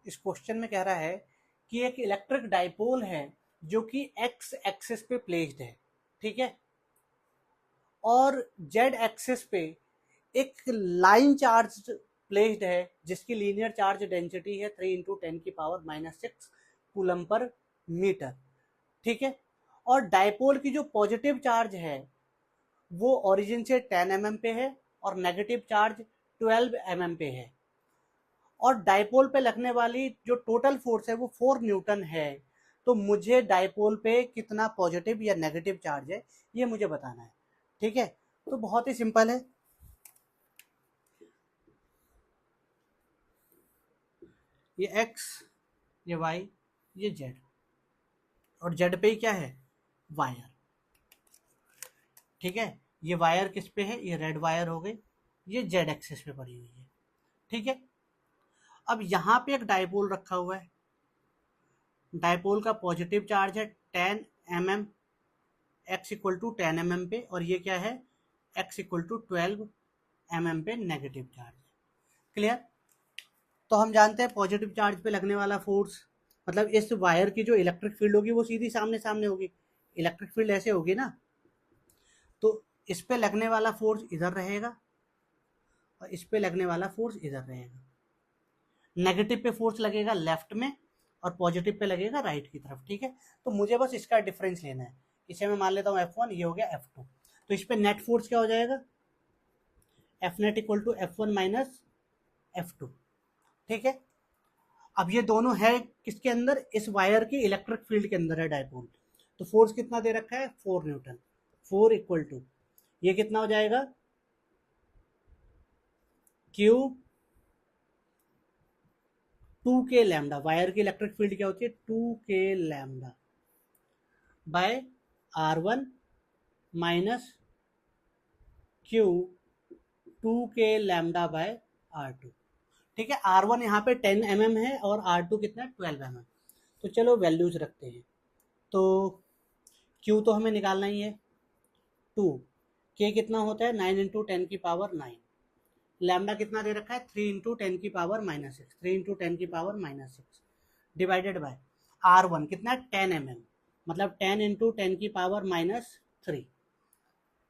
इस क्वेश्चन में कह रहा है कि एक इलेक्ट्रिक डाइपोल है जो कि एक्स एक्सिस पे प्लेस्ड है, ठीक है, और जेड एक्सिस पे एक लाइन चार्ज प्लेस्ड है जिसकी लीनियर चार्ज डेंसिटी है 3 × 10⁻⁻6 कूलम पर मीटर, ठीक है। और डाइपोल की जो पॉजिटिव चार्ज है वो ओरिजिन से 10 mm पे है और नेगेटिव चार्ज 12 mm पे है, और डाइपोल पे लगने वाली जो टोटल फोर्स है वो 4 न्यूटन है। तो मुझे डाइपोल पे कितना पॉजिटिव या नेगेटिव चार्ज है ये मुझे बताना है, ठीक है। तो बहुत ही सिंपल है, ये x, ये y, ये z, और z पे ही क्या है, वायर, ठीक है। ये वायर किस पे है, ये रेड वायर हो गई, ये z एक्सिस पे पड़ी हुई है, ठीक है। अब यहाँ पे एक डाइपोल रखा हुआ है, डाइपोल का पॉजिटिव चार्ज है 10 mm, x equal to 10 mm पे, और ये क्या है, x इक्वल टू 12 mm पे नेगेटिव चार्ज है, क्लियर। तो हम जानते हैं पॉजिटिव चार्ज पे लगने वाला फोर्स, मतलब इस वायर की जो इलेक्ट्रिक फील्ड होगी वो सीधी सामने सामने होगी, इलेक्ट्रिक फील्ड ऐसे होगी ना, तो इस पे लगने वाला फोर्स इधर रहेगा और इस पे लगने वाला फोर्स इधर रहेगा। नेगेटिव पे फोर्स लगेगा लेफ्ट में और पॉजिटिव पे लगेगा राइट की तरफ, ठीक है। तो मुझे बस इसका डिफरेंस लेना है, इसे मैं मान लेता हूँ F1, ये हो गया F2, तो इस पे नेट फोर्स क्या हो जाएगा, F net equal to F1 minus F2, ठीक है। अब ये दोनों है किसके अंदर, इस वायर की इलेक्ट्रिक फील्ड के अंदर है डाइपोल, तो फोर्स कितना दे रखा है, 4 न्यूटन, 4 इक्वल टू ये कितना हो जाएगा, Q 2K लैम्डा, वायर की इलेक्ट्रिक फील्ड क्या होती है 2K lambda by R1 minus Q 2K lambda by R2, ठीक है। R1 यहाँ पे 10 mm है और R2 कितना है 12 mm, तो चलो वैल्यूज रखते हैं। तो Q तो हमें निकालना ही है 2, K कितना होता है 9 × 10 की पावर 9, लैम्डा कितना दे रखा है 3 × 10 की पावर -6, 3 × 10 की पावर -6 डिवाइडेड बाय R1 कितना है 10 mm, मतलब 10 × 10 की पावर -3,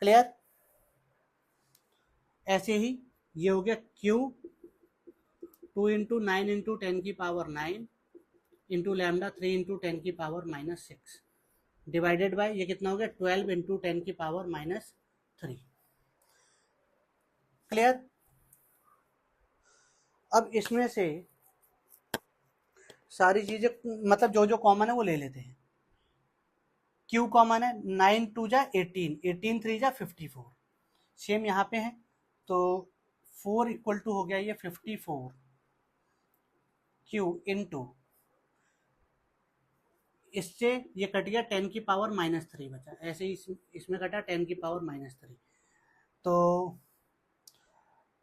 क्लियर। ऐसे ही ये हो गया Q 2 × 9 × 10 की पावर 9 इंटू लैम्डा 3 × 10 की पावर -6 डिवाइडेड बाय ये कितना हो गया 12 × 10 की पावर -3, क्लियर। अब इसमें से सारी चीजें मतलब जो जो कॉमन है वो ले लेते हैं। Q कॉमन है, 9 2 जा 18, 18 3 जा 54, सेम यहाँ पे है, तो 4 इक्वल टू हो गया ये 54 Q इंटू, इससे ये कट गया 10 की पावर -3 बचा, ऐसे ही इसमें कटा 10 की पावर -3, तो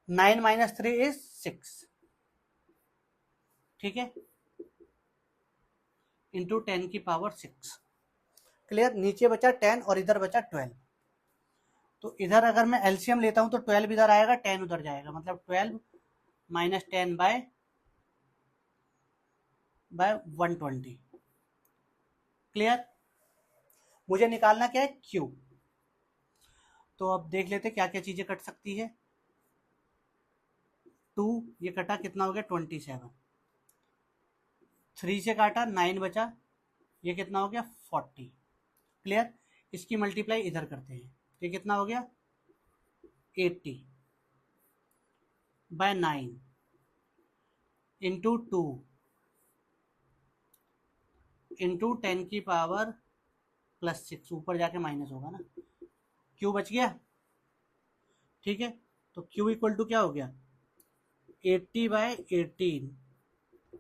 9 - 3 इज 6, ठीक है, इंटू 10 की पावर 6, क्लियर। नीचे बचा 10 और इधर बचा 12, तो इधर अगर मैं एलसीएम लेता हूं तो 12 इधर आएगा 10 उधर जाएगा, मतलब 12 - 10 बाय 120, क्लियर। मुझे निकालना क्या है Q, तो अब देख लेते क्या क्या चीजें कट सकती है। 2 ये कटा कितना हो गया 27, 3 से काटा 9 बचा, ये कितना हो गया 40, क्लियर। इसकी मल्टीप्लाई इधर करते हैं, ये कितना हो गया 80 बाय 9 इंटू 2 इंटू 10 की पावर +6, ऊपर जाके माइनस होगा ना, Q बच गया, ठीक है। तो Q इक्वल टू क्या हो गया 80 बाय 18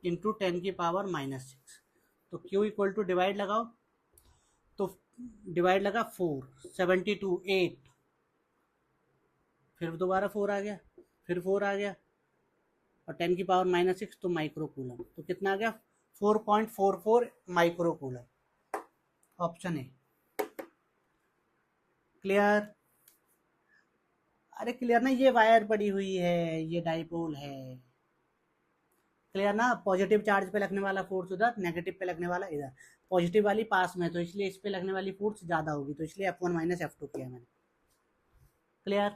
इंटू 10 की पावर -6, तो Q इक्वल टू डिवाइड लगाओ, तो डिवाइड लगा 4 72 8, फिर दोबारा 4 आ गया, फिर 4 आ गया, और 10 की पावर -6 तो माइक्रो कूलम, तो कितना आ गया 4.44 micro coulomb, option A, clear. अरे क्लियर ना, ये वायर पड़ी हुई है, ये डाइपोल है, क्लियर ना, पॉजिटिव चार्ज पे लगने वाला फोर्स उधर, नेगेटिव पे लगने वाला इधर, पॉजिटिव वाली पास में तो इसलिए इस पे लगने वाली फोर्स ज़्यादा होगी, तो इसलिए F1 माइनस F2 किया मैंने। क्लियर।